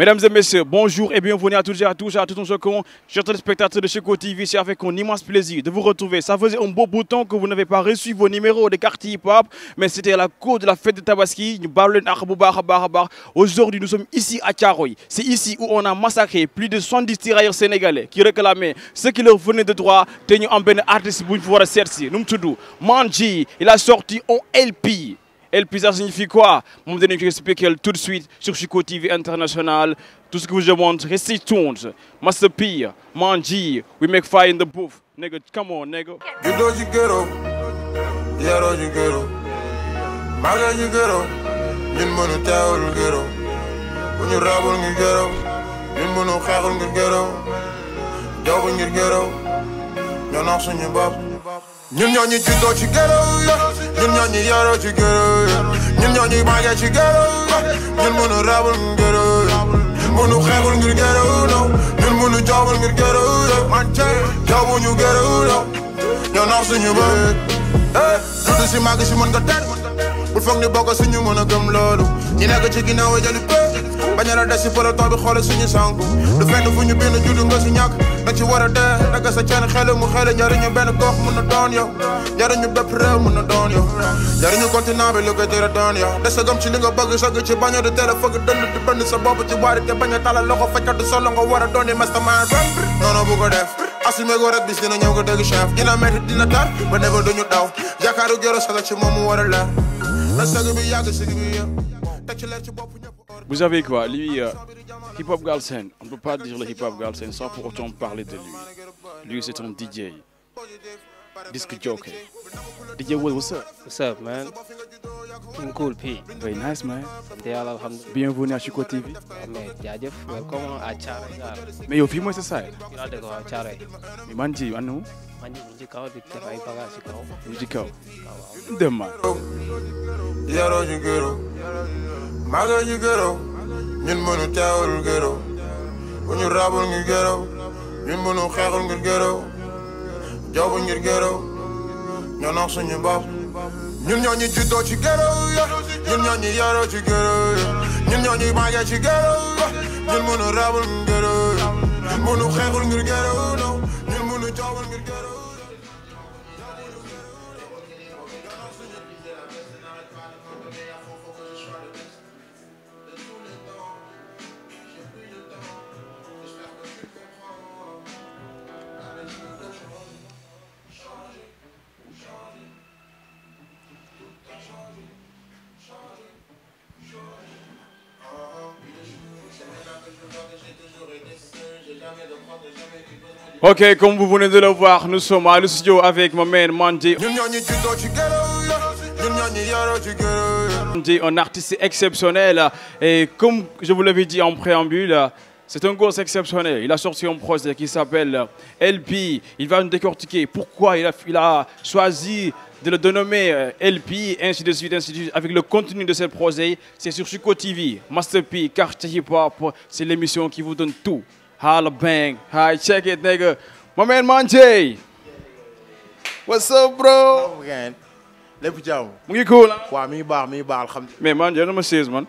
Mesdames et messieurs, bonjour et bienvenue à toutes et à tous, chers téléspectateurs de Chico TV. C'est avec un immense plaisir de vous retrouver. Ça faisait un beau bout de temps que vous n'avez pas reçu vos numéros de quartier hip-hop, mais c'était à la cour de la fête de Tabaski. Aujourd'hui, nous sommes ici à Thiaroye. C'est ici où on a massacré plus de 70 tirailleurs sénégalais qui réclamaient ce qui leur venait de droit. Tenu en ben artiste pour pouvoir certifier. Nous tout Manji, il a sorti un LP. LP, ça signifie quoi? Je vais vous expliquer tout de suite sur Chico TV International. Tout ce que vous demandez, restez tuned. Master P, Manji, we make fire in the booth. Nigga, come on, nigga. You know you get up. Yeah, know you get up. Maga you get up. Yin mono tawul get up. When you rabble you get up. Yin mono khagul you get up. Job you get up. You're not on your bop. Ñun ñoo ñi juddoo ci ghetto ñun ñoo ñi yaroo ci ghetto ñun ñoo ñi màggee ci ghetto ñun mënu rabul ngir ghetto mënu xeexul ngir ghetto ñun mënu joobul ngir ghetto man joobuñu ghetto ñoo nax suñu bëgg judd si màgg si mën nga ter bul foog ni bokk suñu mën a gëm loolu ñi nekk ci ginnaaw jëli peu bañ a la des si peloton bi xoole suñu sànku du fenn fu ñu bind judd nga si ñàkk da ci war a dee daga sa ceen xelu mu xele njariñu benn gox mun na doon yow njariñu bépp réew mun na doon yow njariñu continent bi lu ko jëre doon yow des sa gëm ci li nga bëgg sëgg ci bañ a di teel a fëgg dënd di bënd sa bopp ci waari te bañ a talal loxo fajkat du solo nga war a doon di mastermind noonu bu ko def assumé ko rek bis dina ñëw nga dégg chef dina metti dina tar ba never duñu daw yaakaaru gëro saga ci moom mu war a leer na sëgg bi yàgg sëgg bi yëpp teg ci leer ci bopp ñëpp. Vous savez quoi, lui, Hip Hop Galsen, on ne peut pas dire le Hip Hop Galsen sans pour autant parler de lui. Lui, c'est un DJ, disc jockey. DJ, what's up? What's up, man? I'm cool, P. Very nice, man. Bienvenue à Chico TV. Welcome à Thiaroye. Mais yo, fii mooy sa side. Yaa dëgg waa Thiaroye. Mais Manji, anu? Manji mu ci kaw di def ay bagages ci kaw. Mu ci kaw. Dem ma. Yaroo ci ghetto màggee ci ghetto ñun mënu teewul ghetto bu ñu rabul ngir ghetto ñun mënu xeexul ngir ghetto joobu ngir ghetto ñoo nax suñu bopp ñun ñoo ñi juddoo ci ghetto ñun ñoo ñi yaroo ci ghetto ñun ñoo ñi màggee ci ghetto ñun mënu rabul ngir ghetto mënu xeexul ngir ghetto ñun mënu joobul ngir ghetto. Ok, comme vous venez de le voir, nous sommes à le studio avec mon man Manji. Manji, un artiste exceptionnel. Et comme je vous l'avais dit en préambule, c'est un gosse exceptionnel. Il a sorti un projet qui s'appelle LP. Il va nous décortiquer pourquoi il a choisi de le dénommer LP, ainsi de suite, avec le contenu de ce projet. C'est sur Chico TV, Master P, Quartier Hip Hop. C'est l'émission qui vous donne tout. Holla bang, hi, check it, nigga. My man Manji. What's up, bro? Lépp jàmm. Mu ngi cool, ah? Waaw mi ngi baax alhamdulilah. Mais man, jël na ma chaise, man.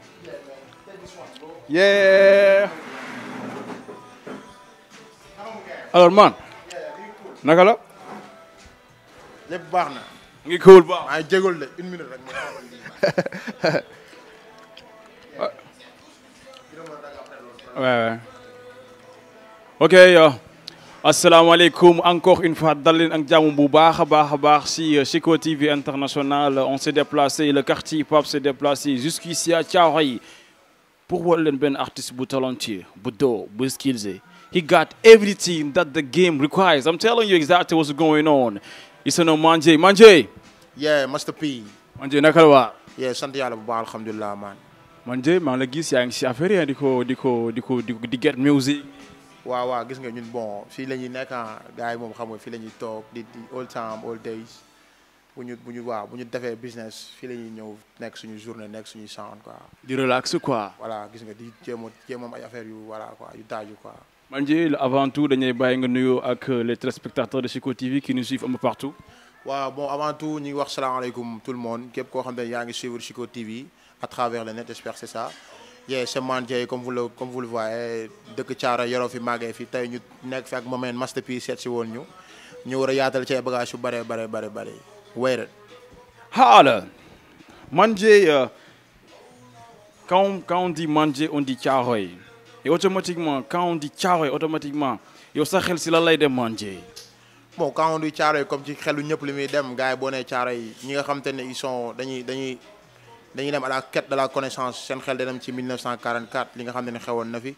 Yeah. Alors, man. Naka la? Lépp baax na. Mu ngi cool, baax. Maa ngi jégalu de 1 minute rek. Ouais. Ok, assalamu alaikum. Encore une fois, dal leen ak jàmm bu baax a baax si Chico TV International. On s'est déplacé, le quartier hip-hop s'est déplacé jusqu'ici à Thiaroye pour voir leen benn artiste bu talentueux, bu dope, bu skillsé. He got everything that the game requires. I'm telling you exactly what's going on. It's no Manji. Manji. Yeah, Master P. Manji naka la waa? Yeah, sant yàlla bu baax alhamdulilah man. Manji, maa ngi la gis yaa ngi si affaire yi di get music. waaw gis nga ñun bon fii la ñuy nekk gars yi moom xam nga fii la ñuy toog di all time all days bu ñu defee business fii la ñuy ñëw nekk suñu journée nekk suñu sound quoi. di relax quoi. voilà gis nga di jéem ay affaires yu voilà quoi yu taaju quoi. Manji, avant tout dañuy bàyyi nga nuyoo ak les téléspectateurs de Chico TV qui nous suivent un peu partout. waaw bon avant tout ñu ngi wax salaamaaleykum tout le monde képp koo xam ne yaa ngi suivre Chico TV à travers le net j'espère c'est ça. yeah c'est Mandjé comme vous le voyez dëkk Thiaroye yoroo fi màggee fi tey ñu nekk fi ak Moments Masterpiece seet si woon ñu war a yaatal ci ay bagages yu bare wéyal. Hala Mandjé quand on dit Mandjé on dit Thiaroye et automatiquement quand on dit Thiaroye automatiquement yow sa xel si lan lay dem Mandjé. Bon quand on dit Thiaroye comme ci xelu ñëpp li muy dem gars yi boo nee Thiaroye ñi nga xam te ne ils sont dañuy dem à la quête de la connaissance seen xel day dem ci 1944 li nga xam ne xewoon na fi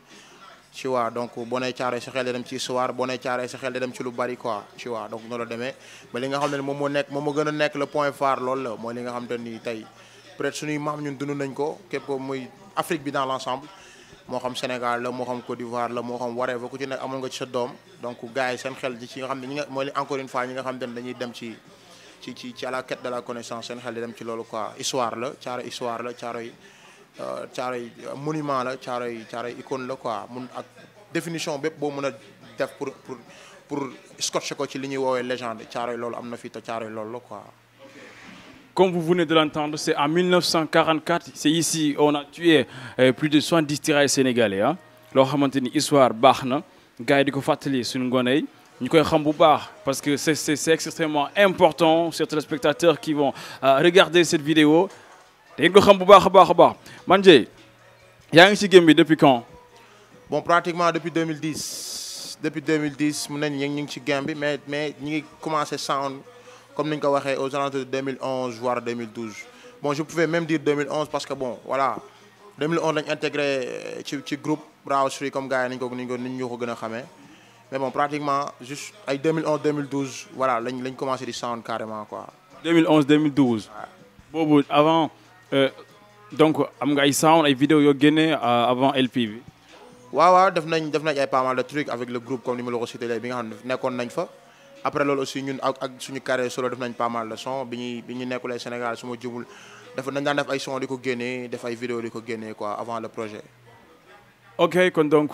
tu vois donc boo nee Thiaroye sa xel day dem ci histoire boo nee Thiaroye sa xel day dem ci lu bari quoi tu vois donc noonu la demee mais li nga xam ne moom moo gën a nekk le point phare loolu la mooy li nga xam te ni tey peut-être suñuy maam ñun dund nañ ko képp ko muy Afrique bi dans l'ensemble moo xam Sénégal la moo xam Côte d'Ivoire la moo xam waree ba ku ci nekk amoon nga ci sa doom donc gars yi seen xel ci nga xam ne ñi nga mooy encore une fois ñi nga xam ne dañuy dem ci à la quête de la connaissance seen xel di dem ci loolu quoi histoire la Thiaroye histoire la Thiaroye monument la Thiaroye icône la quoi mun ak définition bépp boo mën a def pour scotcher ko ci li ñuy woowee légende Thiaroye loolu am na fi te Thiaroye loolu la quoi. Comme vous venez de l'entendre, c'est en 1944, c'est ici on a tué plus de 70 tirailleurs sénégalais ah loo xamante ni histoire baax na gars yi di ko fàttali suñu ngone yi ñu koy xam bu baax parce que c'est extrêmement important chers téléspectateurs qui vont regarder cette vidéo da ngeen ko xam bu baax a baax Mandjé yaa ngi ci game bi depuis quand? Bon pratiquement depuis 2010 mun nañ ñu ngi ci game bi mais ñu ngi commencé sound comme ni ñu ko waxee aux alentours de 2011 voire 2012 bon je pouvais même dire 2011 parce que bon voilà 2011 lañ intégré ci groupe Bravo Street comme gars yi ni ñu ko gën a xamee mais bon pratiquement juste ay 2011 2012 voilà lañ commencé di sound carrément quoi. 2011 2012. boobu avant donc am nga ay sound ay vidéo yoo génne avant LP bi. waaw def nañ ay pas mal de trucs avec le groupe comme ni ma la ko cité léegi bi nga xam ne nekkoon nañ fa. Après loolu aussi ñun ak suñu carrière solo def nañ pas mal de son bi ñu nekkulee Sénégal su ma jumul nañ daan def ay son di ko génnee def ay vidéo di ko génnee quoi avant le projet. Ok kon donc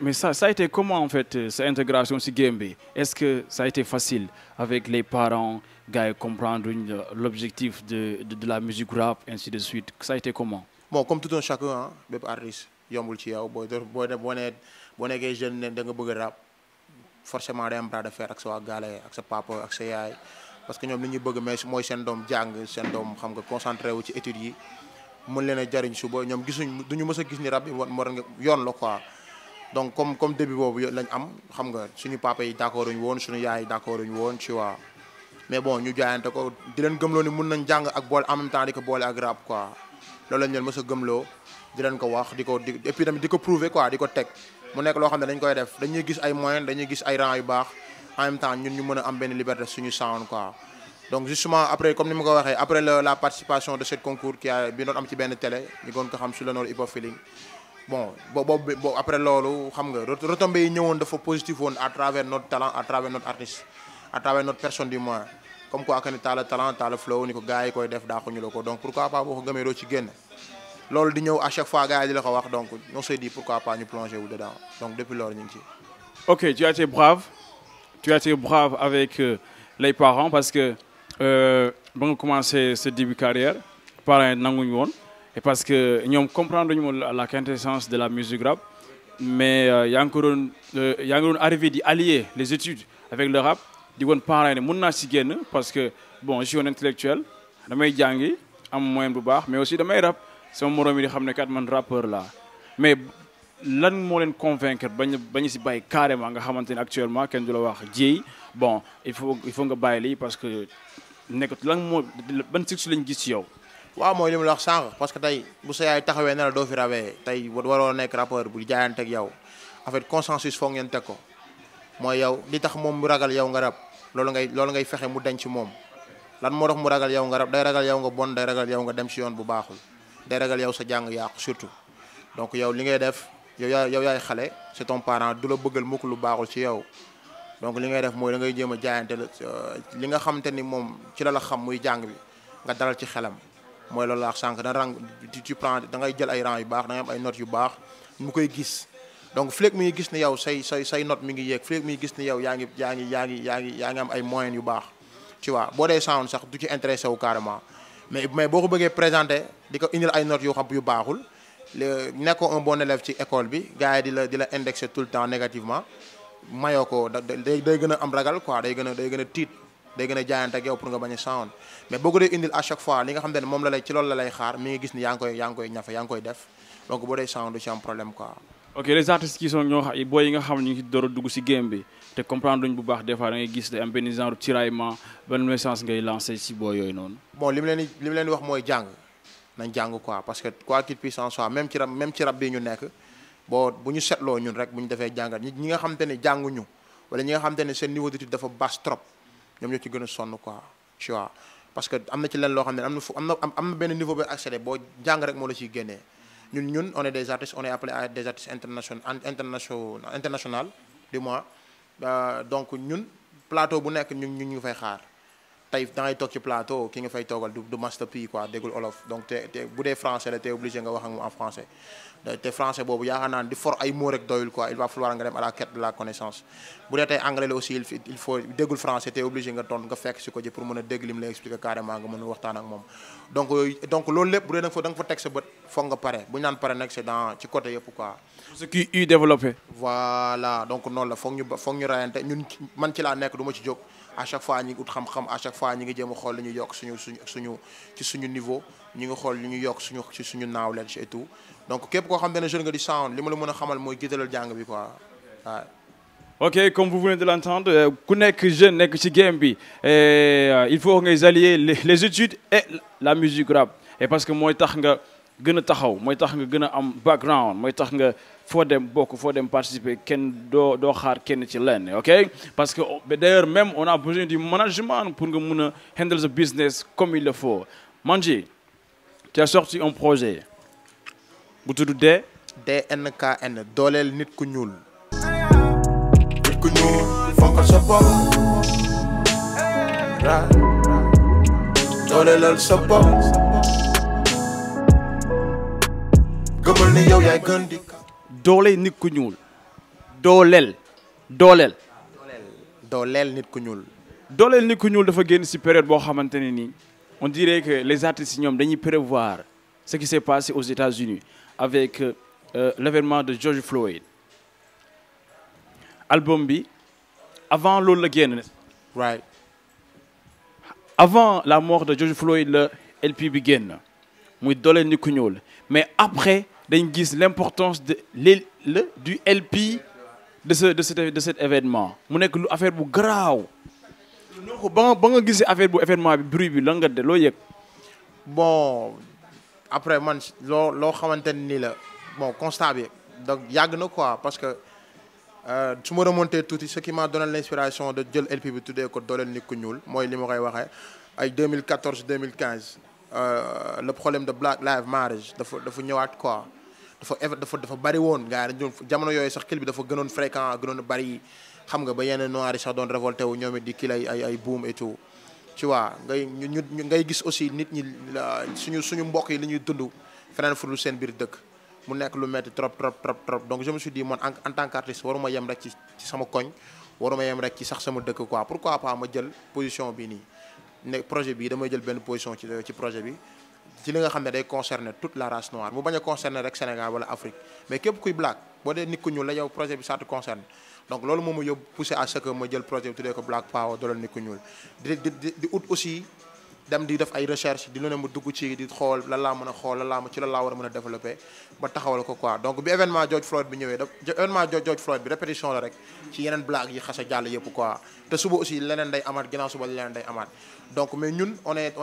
mais ça a été comment en fait sa intégration ci game bi est-ce que ça a été facile avec les parents gars yi comprendre l'objectif de la musique rap ainsi de suite ça a été comment? Bon comme tout un chacun ah bépp artiste yombul ci yow boo nekkee jeune ne da nga bëgg rap. Forcément day am bras de fer ak sa waa gaale ak sa papa ak sa yaay parce que ñoom li ñuy bëgg mais mooy seen doom jàng seen doom xam nga concentré wu ci études yi mën leen a jariñ suba ñoom duñu mës a gis ni rab bi war nga yoon la quoi donc comme début boobu lañ am xam nga suñu papa yi d'accord uñu woon suñu yaay yi d'accord uñu woon tu vois mais bon ñu jaayante ko di leen gëmloo ni mën nañ jàng ak boole en même temps di ko boole ak rap quoi loolu lañ leen mës a gëmloo di leen ko wax et puis tamit di ko prouver quoi di ko teg mu nekk loo xam ne dañ koy def dañuy gis ay moyens dañuy gis ay rangs yu baax en même temps ñun ñu mën a am benn liberté suñu sound quoi donc justement après comme ni ma ko waxee après la participation de ce concours bi doon am ci benn télé ñu gën ko xam sur le nom Hip Hop Feeling bon boobu après loolu xam nga retombées yi ñëwoon dafa positif woon à travers notre talent à travers notre artiste à travers notre personne du moins comme quoi que ni t'as le talent t'as le flow ni ko gars yi koy def daaxuñu la ko donc pourquoi pas boo ko gëmee doo ci génn loolu di ñëw à chaque fois gars yi di la ko wax donc on s'est dit pourquoi pas ñu plonger wu dedans donc depuis loolu ñu ngi ci. Ok tu as été brave avec les parents parce que ba nga commencé sa début carrière parents nanguñu woon et parce que ñoom comprendre ñu la quintessence de la musique rap mais yaa ngi ko doon arrivé di allier les études avec le rap di woon parents yi ne mën naa si génn parce que bon je suis un intellectuel damay jàngi am moyen bu baax mais aussi damay rap. sama moroom yi di xam ne kat man rappeur la mais lan moo leen convaincre bañ si bàyyi carrément nga xamante ne actuellement kenn du la wax jéey bon il faut nga bàyyi lii parce que nekk ban succès lañ gis ci yow. waaw mooy li mu la wax sànq parce que tey bu sa yaay taxawee ne la doo fi rawee tey waroo nekk rappeur bu jaayante ak yow en fait consensus foog ngeen teg ko mooy yow li tax moom mu ragal yow nga rap loolu ngay fexe mu denc moom lan moo tax mu ragal yow nga rap day ragal yow nga bon day ragal yow nga dem ci yoon bu baaxul. day ragal yow sa jàng yàqu surtout donc yow li ngay def yow yaay xale c'est ton parent du la bëggal mukk lu baaxul ci yow donc li ngay def mooy da ngay jéem a jaayante li nga xamante ni moom ci la xam muy jàng bi nga dalal ci xelam mooy loolu la sànq da rang tu prends da ngay jël ay rang yu baax da ngay am ay notes yu baax mu koy gis donc fléeg mi ngi gis ni yow say note mi ngi yéeg fléeg mi ngi gis ni yow yaa ngi am ay moyens yu baax tu vois boo dee sound sax du ci intéressé wu carrément mais boo ko bëggee présenter di ko indil ay notes yoo xam yu baaxul nekkoo un bon élève ci école bi gars yi di la indexer tout le temps négativement mayoo ko day gën a am ragal quoi day gën a tiit day gën a jaayante ak yow pour nga bañ a sound mais boo ko dee indil à chaque fois li nga xam ne moom la lay ci loolu la lay xaar mi ngi gis ni yaa ngi koy ñafe yaa ngi koy def donc boo dee sound du ci am problème quoi. ok les artistes qui sont ñoo xam booy yi nga xam ne ñu ngi door a dugg si game bi te comprendre duñ bu baax des fois da ngay gis day am benn genre tiraillement ban message ngay lancé si booy yooyu noonu. bon li mu leen di wax mooy jàng nañ jàng quoi parce que quoi qu'il puisse en soit même ci rap bi ñu nekk bu ñu seetloo ñun rek bu ñu defee jàngat ñi nga xamante ne jànguñu wala ñi nga xamante ne seen niveau d'étude dafa basse trop ñoom ñoo ci gën a sonn quoi tu vois parce que am na ci leen loo xam ne am na benn niveau bi accédé boo jàng rek moo la ciy génnee ñun on est des artistes on est appelé à des artistes international du moins donc ñun plateau bu nekk ñu ngi fay xaar tey da ngay toog ci plateau ki nga fay toogal du master P quoi déggul olof donc te bu dee français la te obligé nga wax ak moom en français te français boobu yaakaar naa di for ay mots rek doyul quoi il va falloir nga dem à la quête de la connaissance bu dee tey anglais la aussi il faut déggul français te obligé nga nga fekk si ko ji pour mën a dégg li mu lay expliquer carrément nga mën a waxtaan ak moom donc loolu lépp bu dee da nga fa teg sa bët foog nga pare bu ñu naan pare nag c'est dans ci côté yëpp quoi. ce qui est développé. voilà donc noonu la foog ñu rayante ñun man ci laa nekk du ma ci jóg à chaque fois ñi ngi ut xam-xam à chaque fois ñi ngi jéem a xool li ñuy yokk suñu niveau ñi ngi xool li ñuy yokk suñu knowledge et tout donc képp koo xam ne jeune nga di sound li ma la mën a xamal mooy jiitalal jàng bi quoi waaw. ok comme vous venez de l'entendre ku nekk jeune nekk ci game bi il faut ngay allier les études et la musique rap et parce que mooy tax nga gën a taxaw mooy tax nga gën a am background mooy tax nga foo dem bokk foo dem participer kenn doo xaar kenn ci lenn ok parce que d'ailleurs même on a besoin du management pour nga mun a handle the business comme il le faut. Mandji, tu as sorti un projet bu tudd DNKN dooleel nit ku ñuul. nit ku ñuul fonkal sa bopp dooleelal sa bopp gëmal ni yow yaay gën di. dooleel nit ku ñuul dooleel nit ku ñuul. dooleel nit ku ñuul dafa génn ci période boo xamante ne nii on dirait que les artistes ñoom dañuy prévoir ce qui s'est passé aux États-Unis avec l'événement de George Floyd album bi avant loolu la génn. right. avant la mort de George Floyd la LP bi génn muy dooleel nit ku ñuul mais après dañ gis l'importance du LP de cet événement mu nekk lu affaire bu garaaw. ba nga gisee affaire bu événement bi bruit bi lan nga loo yëg. bon après man loo xamante ni la bon constat bi donc yàgg na quoi parce que su ma remonté tuuti ce qui m'a donné l'inspiration de jël LP bi tuddee ko dooleel nit ku ñuul mooy li ma koy waxee ay 2014 2015 le problème de Black Lives Matter dafa ñëwaat quoi dafa bari woon gars yi dañu jamono yooyu sax kil bi dafa gënoon fréquent gënoon bari xam nga ba yenn noirs yi sax doon révolté wu ñoom it di kii ay boom et tout tu vois ngay gis aussi nit ñi suñu mbokk yi li ñuy dund feneen fu dul seen biir dëkk mu nekk lu metti trop donc je me suis dit man en tant qu'artiste waruma yem rek ci sama koñ waruma yem rek ci sax sama dëkk quoi pourquoi pas ma jël position bi nii ne projet bi damay jël benn position ci projet bi ci li nga xam ne day concerner toute la race noire mu bañ a concerner rek Sénégal wala Afrique mais képp kuy black boo dee nit ku ñuul la yow projet bi ça te concerne donc loolu moom ma yóbbu poussé à ce que ma jël projet bi tuddee ko Black Power dooleel nit ku ñuul di ut aussi dem di def ay recherche di lu ne mu dugg ci di xool lan laa mën a xool ci lan laa war a mën a développer ba taxawal ko quoi donc bi événement George Floyd bi ñëwee événement George Floyd bi répétition la rek ci yeneen black yi xas a jàll yëpp quoi te suba aussi leneen day amaat ginnaaw suba leneen day amaat donc mais ñun on est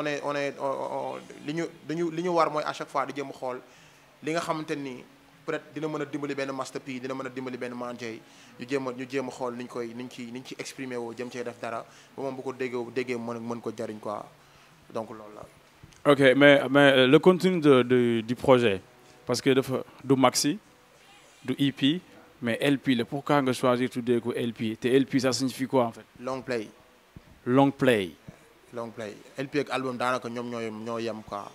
li ñu war mooy à chaque fois di jëm xool li nga xamante ni peut-être dina mën a dimbali benn Master P dina mën a dimbali benn Mandji ñu jéem a xool niñ ci exprimer woo jëm cee def dara ba moom bu ko déggee mën ko jariñ quoi donc loolu la. ok mais le contenu du projet parce que dafa du maxi du EP mais LP la pourquoi nga choisir tuddee ko LP te LP ça signifie quoi en fait. long play. LP ak album daanaka ñoom ñoo yem quoi.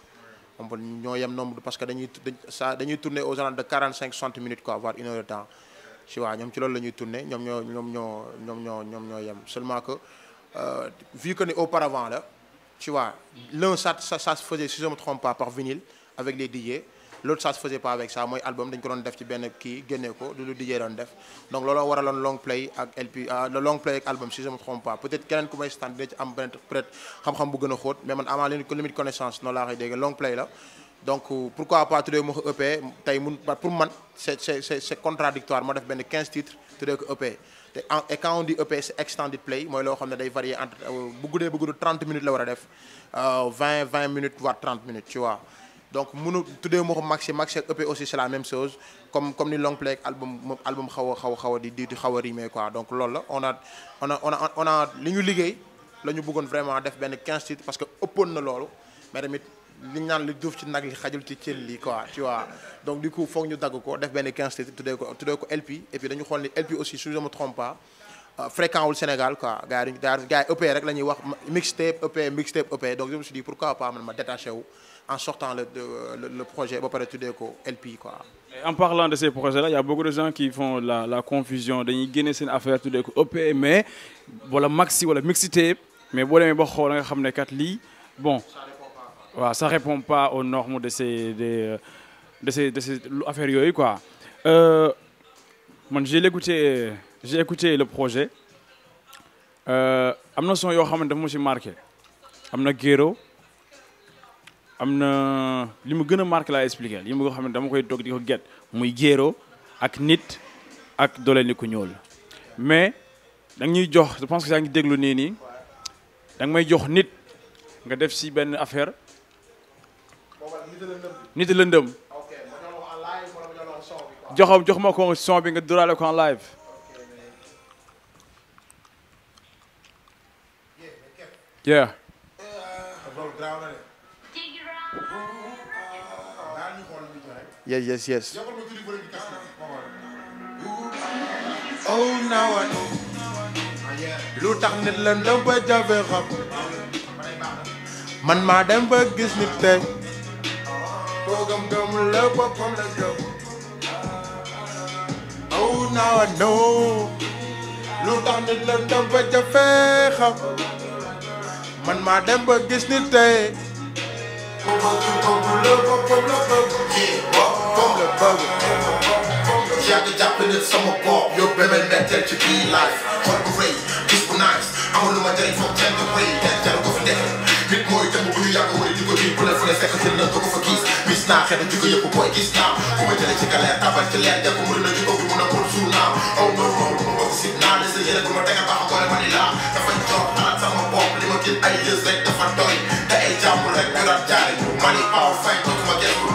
ñoo yem nombre parce que dañuy tourner aux alentours de 45-60 minutes quoi voire 1 heure de temps tu vois ñoom ci loolu la ñuy tourner ñoom ñoo yem seulement que vu que ni auparavant la tu vois l'un ça se faisait si je me trompe pas par vinyle avec les DJ l'autre ça se faisait pas avec ça mooy album dañ ko doon def ci benn kii génne ko lu DJ doon def donc looloo waraloon long play ak LP le long play ak album si je me trompe pas peut-être keneen ku may stand dina ci am benn peut-être xam-xam bu gën a xóot mais man avant limite connaissance noonu laa koy dégg long play la donc pourquoi pas tuddee ma ko EP tey pour man c'est contradictoire ma def benn 15 titres tuddee ko EP et quand on dit EP c'est extended play mooy loo xam ne day varier entre bu guddee 30 minutes la war a def 20 minutes voire 30 minutes tu vois donc mënu tuddee ma ko maxi ak EP aussi c'est la même chose comme ni long play ak album xaw a di xaw a rimé quoi donc loolu la on a li ñu liggéey la ñu bëggoon vraiment def benn 15 titres parce que ëppoon na loolu mais tamit li ñu naan li duuf ci nag li xajul ci cin li quoi tu vois donc du coup foog ñu dagg ko def benn 15 titres tuddee ko LP et puis dañu xool ni LP aussi si je me trompe pas fréquent wul Sénégal quoi gars yi EP rek la ñuy wax mixtape EP donc je me suis dit pourquoi pas man ma détaché wu en sortant le projet ba pare tuddee ko LP quoi. En parlant de ces projets-là, il y a beaucoup de gens qui font la confusion dañuy génne seen affaire tuddee ko EP mais wala maxi wala mixtape mais boo demee ba xool nga xam ne kat lii bon. waaw ça répond pas aux normes de ces affaires yooyu quoi man j'ai écouté le projet am na son yoo xam ne dafa ma ci marqué am na Géro am na li mu gën a marqué laa expliqué li mu nga xam ne dama koy toog di ko get muy Géro ak Nit ak Doole Ni Ku Ñuul mais da ñuy jox je pense que yaa ngi déglu nii da nga may jox Nit nga def ci benn affaire Nit lëndëm jox ma ko son bi nga duraale ko en live yeah yes oh now I know lu tax nit lëndëm ba jafe xam man maa dem ba gis nit tey toogam gëm la boppam la gëm oh now I know lu tax nit lëndëm ba jafe xam man maa dem ba gis nit tey toogam la boppam la bëgg yàgg jàpp nit sama bopp yóbbee ma netteel ci bii life xool bu rëy gis bu nice amul lu ma jëriñ foog teel ko rëy teel ko fi nekk nit mooy dem bu ñu yàgg wala di ko kii bu ne fu ne fekk jël na ko fa gis naa xeetu jikko yëpp booy gis naa ku ma jëlee ci galère tabal ci leer jàpp mu na jikko bi mun a pour suul naa oh non du ma bokk si naa ne sa yére bu ma tegal baax a boole ma ni laa dafay jox xalaat sama bopp li ma gis ay yës rek dafa doy te ay jàmm rek ñu daan jaare ma ni aw fay dootuma gëstu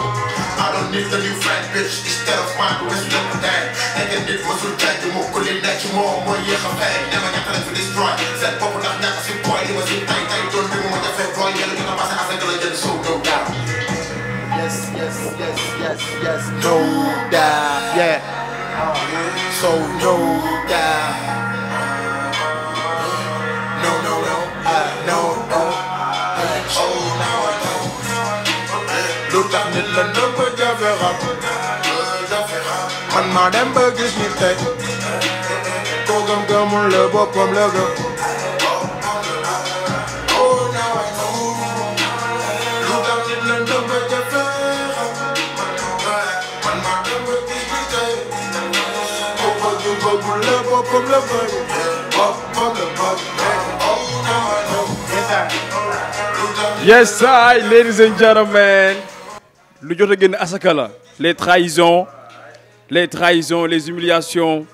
I don't need a new friend, bitch. Instead of mine, the rest of them dead. Nigga, need muscle tight, you move, couldn't let you more year of pain. Never get time for this destroy. Said, Papa, not a simple boy, he was in tight, don't do what you feel, boy. You're looking at us, I think I'll get so no doubt. Yes, no doubt, yeah. So no doubt. No. Oh, now I know. Lu tax nit la nëbb jafe xam man maa dem ba gis nit tey koo gëm-gëmul la boppam la gëm oh now I know lu tax nit la nëbb jafe xam man maa dem ba gis nit tey koo gëm-gëmul la boppam la bëgg oh now I know yes I ladies and gentlemen lu jot a génn asaka la les trahisons les humiliations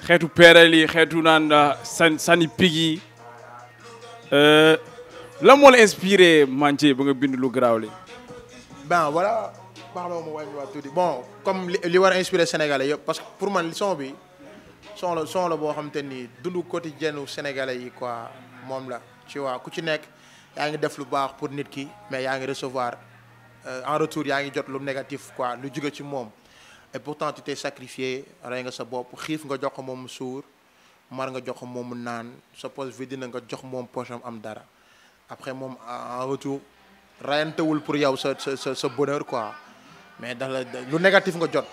xeetu perel yi xeetu naan sani pig yi la moo la inspiré Manthie ba nga bind lu garaaw li ben voilà pardon ma wàññi waat tuuti bon comme li war a inspiré Sénégalais yëpp parce que pour man son bi son la boo xam te ni dundu quotidien u Sénégalais yi quoi moom la tu vois ku ci nekk yaa ngi def lu baax pour nit ki mais yaa ngi recevoir en retour yaa ngi jot lu négatif quoi lu jóge ci moom et pourtant tu t'es sacrifié rey nga sa bopp xiif nga jox ko moom suur mar nga jox ko moom mu naan sa poche vide na nga jox moom poche am dara après moom en retour rayantewul pour yow sa bonheur quoi mais dax la lu négatif nga jot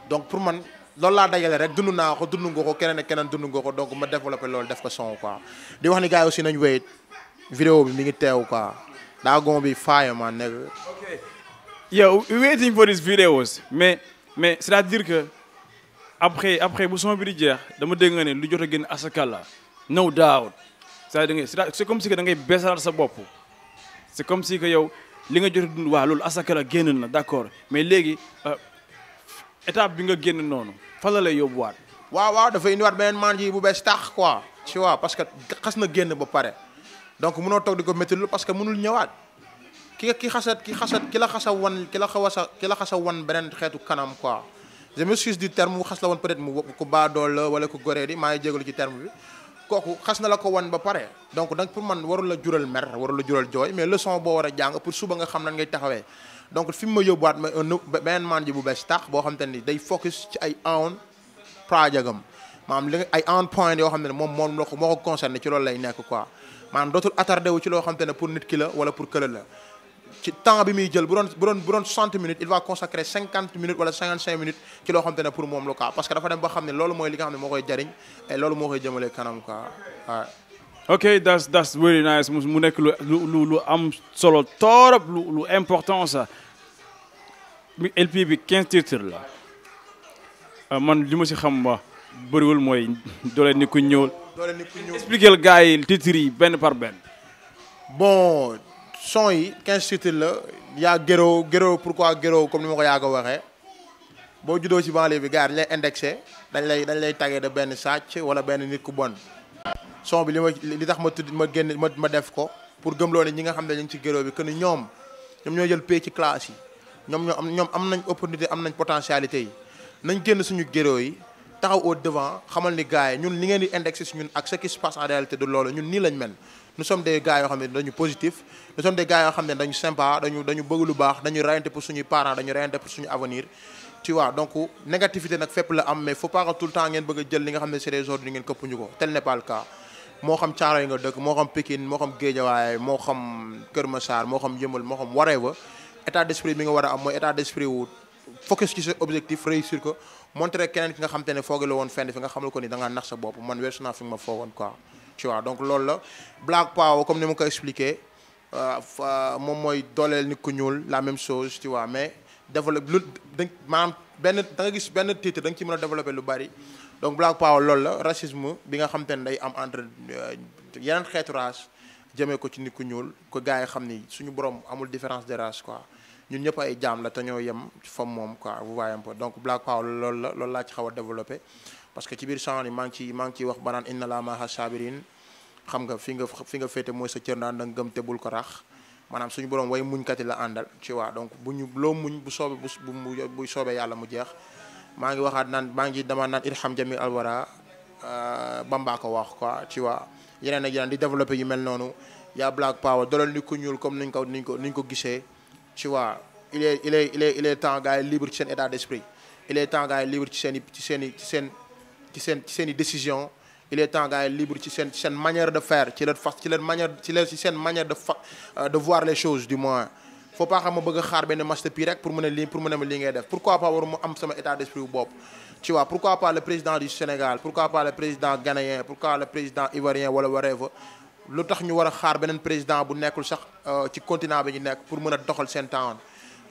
donc pour man loolu laa dajale rek dund naa ko dund nga ko keneen ak keneen dund nga ko donc ma développé loolu def ko son quoi di wax ni gars yi aussi nañu wéyit vidéo bi mi ngi teew quoi daa gon bi fire man nekk ok Yo, we waiting for these videos mais c'est-à-dire que après bu son bi di jeex dama dégg nga ne lu jot a génn asaka la no doubt c'est comme si que da ngay beesalaat sa bopp c'est comme si que yow li nga jot a dund waa loolu asaka la génn na d'accord mais léegi étape bi nga génn noonu fan la lay yóbbuwaat. waaw dafa indiwaat beneen manji bu bees tax quoi tu vois parce que xas na génn ba pare donc mënoo toog di ko métti parce que mënul ñëwaat ki la xasa wan beneen xeetu kanam quoi je m'excuse du terme mu xas la woon peut-être mu ko baadool la wala ko goree di maa ngi jégalu ci terme bi kooku xas na la ko wan ba pare donc pour man warul la jural mer warul la jural jooy mais leçon boo war a jàng pour suba nga xam nan ngay taxawee donc fi mu ma yóbbuwaat ma beneen manji bu bees tax boo xam te ni day focus ci ay on projagam maanaam li ay on point yoo xam ne moom moo ko concerné ci loolu lay nekk quoi maanaam dootul attardé wu ci loo xam te ne pour nit ki la wala pour kële la ci temps bi muy jël bu doon 60 minutes il va consacrer 50 minutes wala 55 minutes ci loo xam te ne pour moom la quoi parce que dafa dem ba xam ne loolu mooy li nga xam ne moo koy jariñ et loolu moo koy jëmale kanam quoi waaw. ok that's very nice mu nekk lu am solo torop lu important ça LP bi 15 titres la man li ma si xam ba bëriwul mooy doole ni ku ñëw. expliquer gars yi titres yi benn par benn. bon son yi 15 titres la yaa Guéro pourquoi Guéro comme ni ma ko yàgg a waxee boo juddoo ci banlieue bi gars dañ lay indexé dañ lay tagué de benn sàcc wala benn nit ku bon. son bi li tax ma def ko pour gëmloo ne ñi nga xam ne ñu ngi ci Guéro bi que ni ñoom ñoo jël pay ci classe yi ñoom am nañ opportunité am nañ potentialité yi nañ génn suñu Guéro yi taxaw au devant xamal ni gars yi ñun li ngeen di indexé si ñun ak ce qui se passe en réalité de loolu ñun nii lañ mel nous sommes des gars yoo xam ne dañu positif nous sommes des gars yoo xam ne dañu sympa dañu bëgg lu baax dañu reyante pour suñuy parents dañu reyante pour suñu avenir tu vois donc négativité nag fépp la am mais faut pas que tout le temps ngeen bëgg a jël li nga xam ne c'est des ordres ngeen këpp ñu ko tel n'est pas le cas moo xam Thiaroye nga dëkk moo xam Pikine moo xam Guédiawaye moo xam Kër Massar moo xam Yeumbeul moo xam whatever état d'esprit bi nga war a am mooy état d'esprit wu focus ci sa objectif réussir ko montrer keneen ki nga xam te ne foogi la woon fenn fi nga xamal ko ni da ngaa nax sa bopp man weesu naa fi nga ma foogoon quoi tu vois donc loolu la Black Power comme ni ma ko expliqué moom mooy dooleel nit ku ñuul la même chose tu vois mais développe maanaam da nga gis benn titre da nga ci mën a développer lu bari donc Black Power loolu la racisme bi nga xam te ne day am entre yeneen xeetu race jëmee ko ci nit ku ñuul ko gars yi xam ni suñu borom amul différence de race quoi ñun ñëpp ay jaam la te ñoo yem fam moom quoi vous voyez un peu donc Black Power loolu laa ci xaw a développé parce que ci biir chant yi maa ngi ciy wax banaan inna laa maaha sabirin xam nga fi nga féete mooy sa cër naan da nga gëm te bul ko rax maanaam suñu borom way muñkat yi la àndal tu vois donc loo muñ bu soobee yàlla mu jeex maa ngi waxaat dama naan irham jami alwara Bamba ko wax quoi tu vois yeneen ak yeneen di développé yu mel noonu yaa Black Power dooleel ni ku ñuul comme niñ ko gisee tu vois il est temps gars yi libre ci seen état d'esprit il est temps gars yi libre ci seen i décision il est temps gars yi libre ci seen manière de faire ci seen manière de voir les choses du moins faut pas xam ma bëgg a xaar benn master P rek pour mën a ma lii ngay def pourquoi pas waru mu am sama état d'esprit bu bopp tu vois pourquoi pas le président du Sénégal pourquoi pas le président ghanéen pourquoi le président ivoirien wala whatever lu tax ñu war a xaar beneen président bu nekkul sax ci continent bi ñu nekk pour mën a doxal seen temps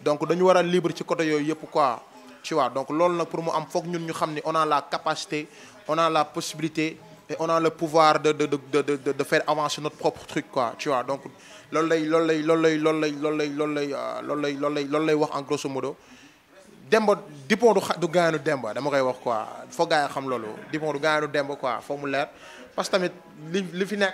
donc dañu war a libre ci côté yooyu yëpp quoi tu vois donc loolu nag pour mu am foog ñun ñu xam ni on a la capacité on a la possibilité et on a le pouvoir de faire avancer notre propre truc quoi tu vois donc loolu lay wax en grosso modo Demba Dipon du gaañu Demba dama koy wax quoi foog gaa yi xam loolu Dipon du gaañu Demba quoi foog mu leer parce que tamit li fi nekk.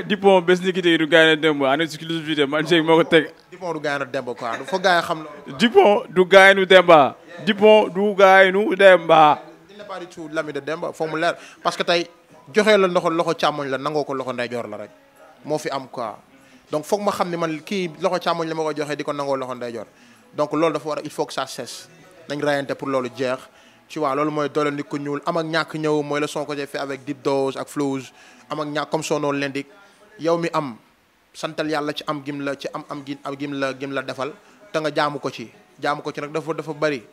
Dipon bés ni ki tey du gaañu Demba en exclusivité man Cheikh moo ko teg. Dipon du gaañu Demba quoi foog gaa yi xam loolu. Dipon du gaañu Demba. Dipon du gaañu Demba. il n'est pas du tout l'ami de Demba foog mu leer parce que tey joxe la loxo càmmoñ la nangoo ko loxo ndeyjoor la rek moo fi am quoi donc foog ma xam ni man kii loxo càmmoñ la ma ko joxe di ko nangoo loxo ndeyjoor donc loolu dafa war a il faut que ça cesse nañ rayante pour loolu jeex tu vois loolu mooy doole nit ku ñuul am ak ñàkk ñëw mooy le son que j'ai fait avec Deep Dose ak Flows am ak ñàkk comme son nom l'indique yow mi am santal yàlla ci am gim la defal te nga jaamu ko ci nag dafa bari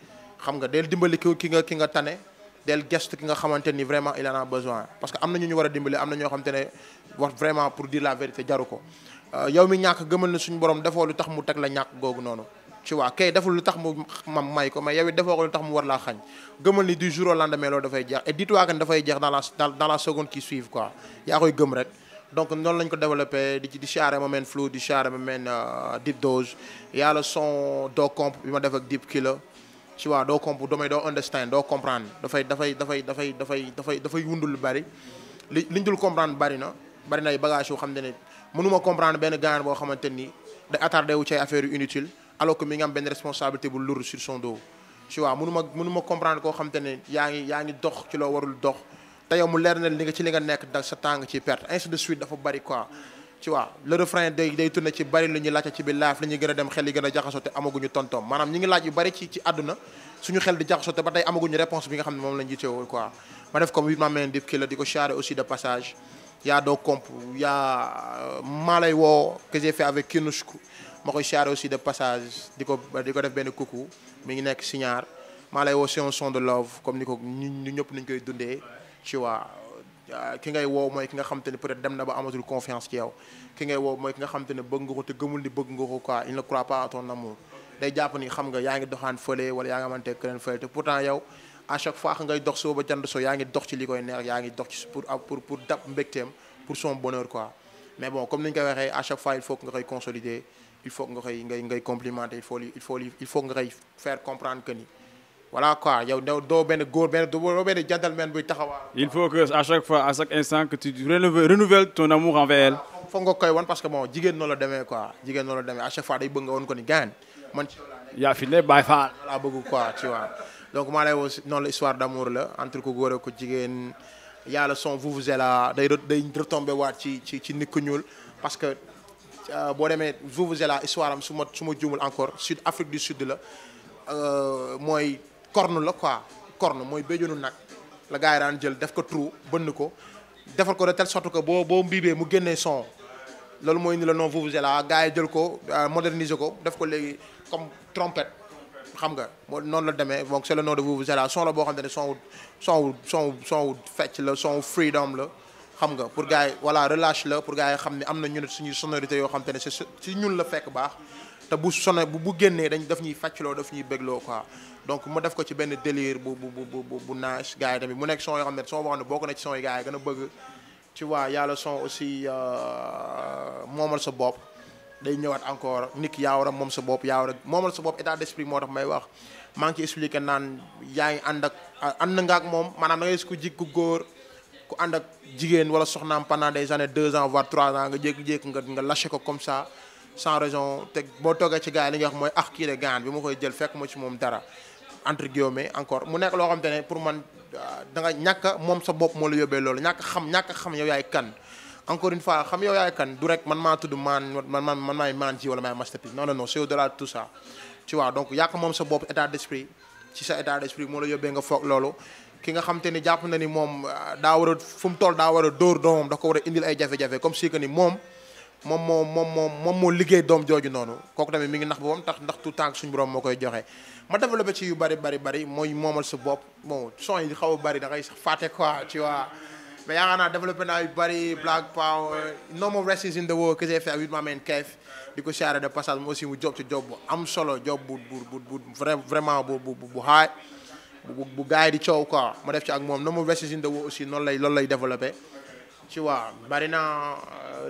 xam nga del dimbali ki nga tane del geste ki nga xamante ni vraiment il en a besoin parce que am na ñu war a dimbali am na ñoo xamante ne wax vraiment pour dire la vérité jaru ko yow mi ñàkk gëmal na suñu borom defoo lu tax mu teg la ñàkk googu noonu tu vois kay deful lu tax mu may ko mais yow it defoo ko lu tax mu war laa xañ gëmal ni du jour au lendemain loolu dafay jeex et dis-toi que dafay jeex dans la seconde qui suivent quoi yaa koy gëm rek donc noonu lañ ko développé di charré ma meen Flow di charré ma meen Deep Dose y'a le son doo comp bi ma def ak Deep Killer tu vois doo comp damay doo understand doo comprendre dafay wundul lu bari liñ dul comprendre bari na ay bagages yoo xam ne mënuma comprendre benn gaañ boo xamante ni day attardé wu ci ay affaires yu inutile alors que mi ngi am benn responsabilité bu lourd sur son dos tu vois mënuma comprendre koo xamante ne yaa ngi dox ci loo warul dox te yow mu leer na li nga nekk da sa tàng ci perte ainsi de suite dafa bari quoi tu vois le refrain day tourné ci bari li ñuy laajte ci bi live li ñuy gën a dem xel yi gën a jaxasoo te amaguñu tontom maanaam ñi ngi laaj yu bari ci àdduna suñu xel di jaxasoo te ba tey amaguñu réponse bi nga xam ne moom lañ jiiteewoo quoi ma def comme 8 ma main Deep Killer di ko charré aussi de passage yaa doo comp yaa maa lay woo que j'ai fait avec Kinushku ma koy charré aussi de passage di ko def benn coucou mi ngi nekk Signar maa lay woo c'est un son de love comme ni ko ñu ñëpp nañ koy dundee tu vois ki ngay woo mooy ki nga xam te ne peut-être dem na ba amatul confiance ci yow ki ngay woo mooy ki nga xam te ne bëgg nga ko te gëmul ni bëgg nga ko quoi il ne croit pas à ton amour day jàpp ni xam nga yaa ngi doxaan fële wala yaa nga amante keneen fële te pourtant yow à chaque fois ngay dox soo ba jant soo yaa ngi dox ci li koy neex yaa ngi dox ci pour dab mbégteem pour son bonheur quoi mais bon comme ni ñu koy waxee à chaque fois il faut que nga koy consolider il faut que nga koy ngay complimenter il faut nga koy faire comprendre que ni voilà quoi yow doo benn góor doo benn gentleman buy taxawaa. il faut que à chaque fois à chaque instant que tu renouvelles ton amour envers elle. foog nga koy wan parce que bon jigéen noonu la demee quoi jigéen noonu la demee à chaque fois day bëgg nga woon ko ni gaan man. yaa fi ne Baye Fall. laa bëgg quoi tu vois donc maa lay woo noonu la histoire d'amour la entre ko góor ak ko jigéen yàlla son vuvuzela day retombé waat ci nit ku ñuul parce que boo demee vuvuzela histoire am su ma juumul encore sud Afrique du Sud la mooy corne la quoi corne mooy béjjonu nag la gars yi daan jël def ko trou bënn ko defal ko de telle sorte que boo mbiibee mu génnee son loolu mooy ni la non vuvuzela gars yi jël ko moderniser ko def ko léegi comme trompette xam nga moo noonu la demee donc c'est le nom de vuvuzela son la boo xam ne son fecc la son freedom la xam nga pour gars yi voilà relâche la pour gars yi xam ne am na ñun suñuy sonorité yoo xam te ne si ñun la fekk baax te bu génnee daf ñuy fàccloo daf ñuy bégloo quoi donc ma def ko ci benn délire bu nice gars yi tamit mu nekk son yoo xam ne son boo xam ne bokk na ci son yi gars yi gën a bëgg tu vois yàlla son aussi moomal sa bopp day ñëwaat encore nit ki yaa war a moom sa bopp yaa war a moomal sa bopp état d'esprit moo tax may wax maa ngi ci expliqué naan yaa ngi ànd nga ak moom maanaam da ngay gis ku ku góor ku ànd ak jigéen wala soxnaam pendant des années 2 ans voire 3 ans nga jékki-jékki nga lâché ko comme ça sans raison te boo toogee ci gars yi li nga wax mooy kii de gaan bi ma koy jël fekk ma ci moom dara entre guillemets encore mu nekk loo xam te ne pour man da nga ñàkk moom sa bopp moo la yóbbee loolu ñàkk xam yow yaay kan encore une fois xam yow yaay kan du rek man maa tudd man maay maan ci wala maay masterpiece non c'est au-delà de tout ça tu vois donc yàq moom sa bopp état d'esprit ci sa état d'esprit moo la yóbbee nga foog loolu ki nga xam te ni jàpp na ni moom daa war a fu mu toll daa war a dóor doomam da ko war a indil ay jafe-jafe comme si que ni moom moo liggéey doom jooju noonu kooku tamit mi ngi nax boppam ndax tout temps suñu borom moo koy joxe ma développé ci yu bari mooy moomal sa bopp bon son yi xaw a bari da ngay sax fàtte quoi tu vois mais yaakaar naa développé naa yu bari Black Power No More Races in the World que j'ai fait avec ma main Kev di ko charré de passage mo aussi mu job ci job bu am solo job bu vraiment bu high bu gars yi di coow quoi ma def ci ak moom No More Races in the World aussi loolu lay développé tu vois bari na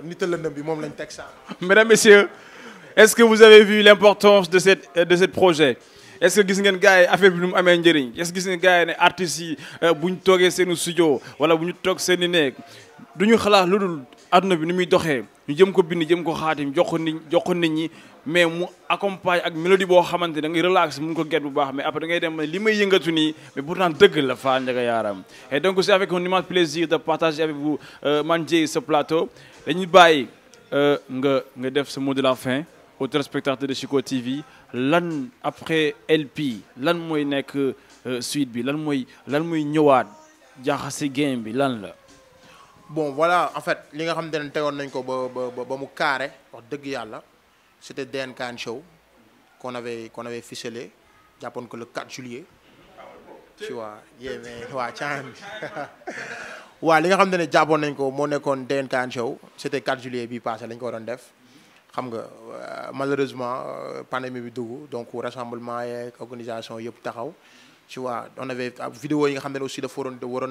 nit a lëndëm bi moom lañ teg ça. Mesdames, Messieurs, est-ce que vous avez vu l'importance de ce projet? Est-ce que gis ngeen gars yi affaire bi nu mu amee njëriñ? Est-ce que gis ngeen gars yi ne artistes yi bu ñu toogee seen studio wala bu ñu toog seen i néeg du ñu xalaat lu dul adduna bi ni muy doxee ñu jëm ko bind jëm ko xaatim jox ko nit ñi mais mu accompagne ak mélodie boo xamante da ngay relax mun ko get bu baax mais après da ngay dem li may yëngatu nii mais pourtant dëgg la Fall Ndiaga Yaram. Et donc c'est avec un immense plaisir de partager avec vous Man Dieye ce plateau dañuy bàyyi nga def ce mot de la fin aux téléspectateurs de Chico TV lan après LP lan mooy nekk suite bi lan mooy ñëwaat jaxase game bi lan la. bon voilà en fait li nga xam ne tegoon nañ ko ba mu carré wax dëgg yàlla c'était DNK Show qu'on avait ficelé jàppoon ko le 4 juillet tu vois yéeme waa caan waaw li nga xam ne jàppoon nañ ko moo nekkoon DNK Show c'était 4 juillet bii passé lañ ko waroon def xam nga malheureusement pandémie bi dugg donc rassemblement yeeg organisation yëpp taxaw tu vois on avait vidéo yi nga xam ne aussi dafa war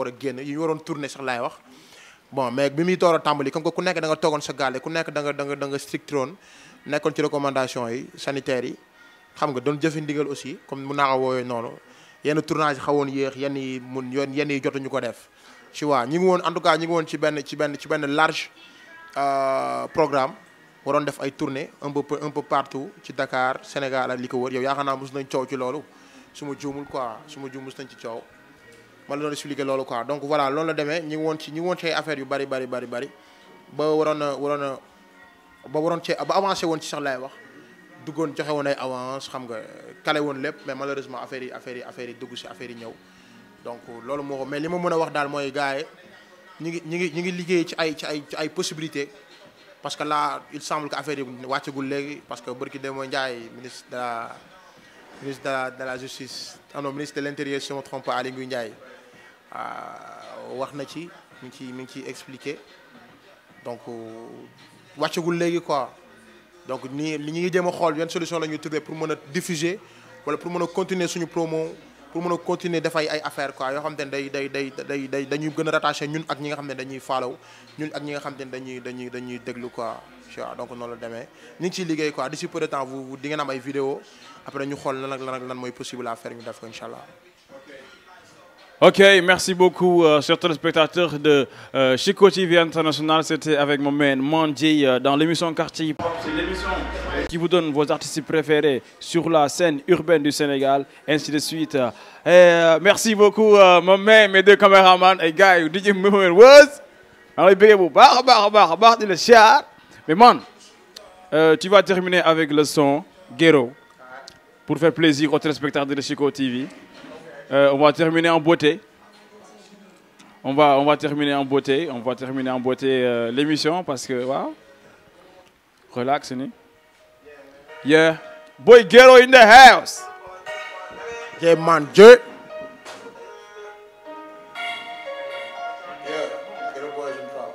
a génn yi ñu waroon tourner sax laay wax bon mais bi muy door a tàmbali comme que ku nekk da nga toogoon sa gaale ku nekk da nga strictoon nekkoon ci recommandation yi sanitaires yi xam nga doon jëfe ndigal aussi comme mun naa ko woowee noonu yenn tournage xawoon yéex yenn yi jotuñu ko def tu vois ñi ngi woon en tout cas ñi ngi woon ci benn large programme waroon def ay tournée un peu partout ci Dakar Sénégal ak li ko wër yow yaakaar naa mos nañ coow ci loolu su ma juumul mos nañ ci coow ma la doon expliquer loolu quoi donc voilà loolu la demee ñi ngi woon ci ay affaires yu bari ba waroon cee ba avancé woon ci sax laay wax duggoon joxe woon ay avance xam nga kale woon lépp mais malheureusement affaire yi dugg si affaire yi ñëw donc loolu moo ko mais li ma mën a wax daal mooy gars yi ñi ngi liggéey ci ay possibilités parce que là il semble que affaire yi wàccagul léegi parce que bërki Demba Ndiaye ministre de la justice ministre de l'intérieur si je ne me trompe pas Aly Ngouille Ndiaye wax na ci mi ngi ciy expliqué donc wàccagul léegi quoi donc li ñu ngi jéem a xool yan solution la ñuy trouver pour mën a diffuser wala pour mën a continuer suñu promo pour mën a continuer def ay affaires quoi yoo xam te ne dañuy gën a rattaché ñun ak ñi nga xam ne dañuy follow ñun ak ñi nga xam te ne dañuy déglu quoi donc noonu la demee ñu ngi ciy liggéey quoi d'ici peu de temps vous di ngeen am ay vidéo après ñu xool lan mooy possible à faire ñu def ko incha allah. Ok, merci beaucoup, chers téléspectateurs de Chico TV International. C'était avec mon man Manji dans l'émission Quartier Hip Hop. C'est l'émission qui vous donne vos artistes préférés sur la scène urbaine du Sénégal, ainsi de suite. Merci beaucoup, mon man, mes deux caméramans et gars, DJ Mohamed Waz. Mais man, tu vas terminer avec le son Guero pour faire plaisir aux téléspectateurs de Chico TV. On va terminer en beauté. On va terminer en beauté. On va terminer en beauté l'émission parce que wow. Relax, ni. Yeah. Boy Guero in the house. Yeah, man, Jay. Yeah, Guero boys in trouble.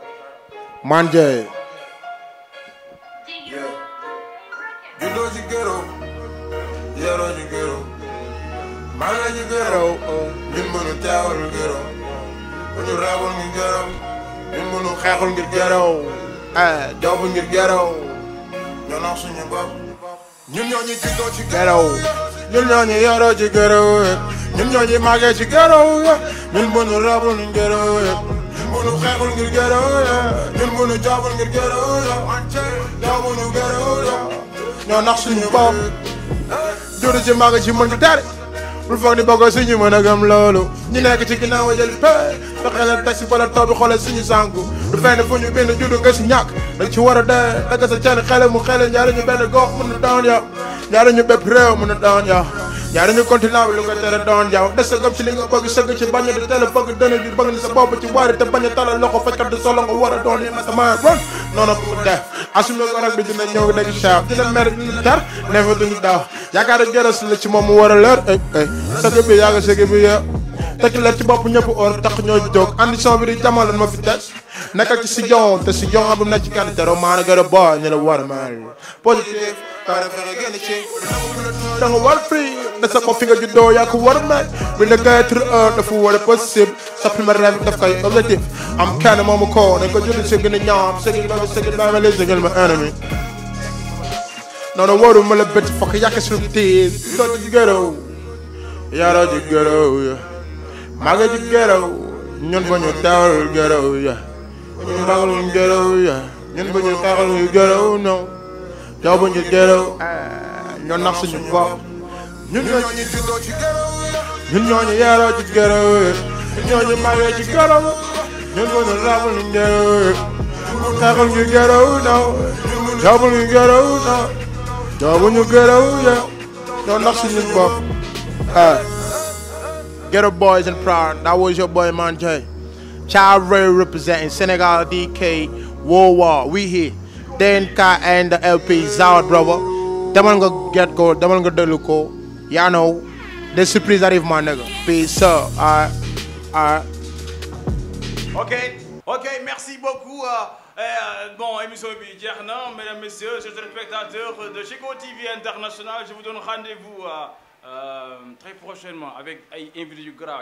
Man, Jay. Yeah. You know you Guero. Yeah, know you Guero. maa ngi ñu gërëm ñun mënu teewal gërëm bu ñu raabul ngir gërëm ñun mënu xeexul ngir gërëm jawbu ngir gërëm ñoo nax suñu bopp ñun ñoo ñu juddoo ci gërëm ñun ñoo ñu yoroo ci gërëm ñun ñoo ñu màggee ci gërëm ñun mënu raabul ngir gërëm ñun mënu xeexul ngir gërëm ñun mënu jawbul ngir gërëm jawbu ñu gërëm ñoo nax suñu bopp judd ci màgg ci mën dara bul foog ni bokkoo suñu mën a gëm loolu ñu nekk ci ginnaaw jël pay fexe leen taxi bala taw bi xoolal suñu sànku du fenn fu ñu bind juddu nga si ñàkk dañ ci war a dee dagg sa ceen xele mu xele ñaari ñu benn gox mën na doon yow ñaari ñu bépp réew mën na doon yow ñaari ñu continent bi lu ko tere doon yow des sa gëm ci li nga bëgg sëgg ci bañ di teel a bëgg dëna di bëgg ni sa bopp ci waari te bañ a talal loxo fajkat di solo nga war a doon yi ma sama ron noonu pour def assume ko rek bi dina ñëw dégg chef dina mer dina tar nefa duñu daw yaakaar ak gërës la ci moom mu war a leer sëgg bi yàgg sëgg bi ya tekki leer ci bopp ñëpp or tax ñoo jóg ambition bi di jamono ma fi des nekkal ci si jon te si jon abum na ci kan te romaana gën a boy ñu la war a mel positif pare fexe génn ci da nga war free da sa bopp fi nga juddoo yaa ko war a mel bi ne être dafa war a possible sa premier rêve daf koy objectif am kenn moomu ko dañ ko judd si gën a ñaam sëgg ba les sëggal ma ennemi noonu waru ma la bët fokk yàq suñu tiis doo ci gërëw yaroo ci gërëw ya màgge ci gërëw ñun ba ñu teewal gërëw ya ñu ragal ñu gërëw ya ñun ba ñu xeexal ñu gërëw no jaw ba ñu gërëw ñoo nax suñu bopp ñun ñoo ñu juddoo ci gërëw ñun ñoo ñu yaroo ci gërëw ñun ñoo ñu màgge ci gërëw ñun ba ñu ragal ñu gërëw xeexal ñu gërëw no jaw ba ñu gërëw no jaw ba ñu gërëw ya ñoo nax suñu bopp Ghetto Boys and Proud. That was your boy Man J. Child Ray representing Senegal, DK, World War. We here. DNK and the LP is out, brother. Demal nga get go, demal nga delu ko. Ya know, the surprise arrive, my nigga. Peace up. Ok, merci beaucoup. Bon, émission bi jeex na, mesdames, messieurs, chers téléspectateurs de Chico TV International, je vous donne rendez-vous très prochainement avec ay invités yu grave.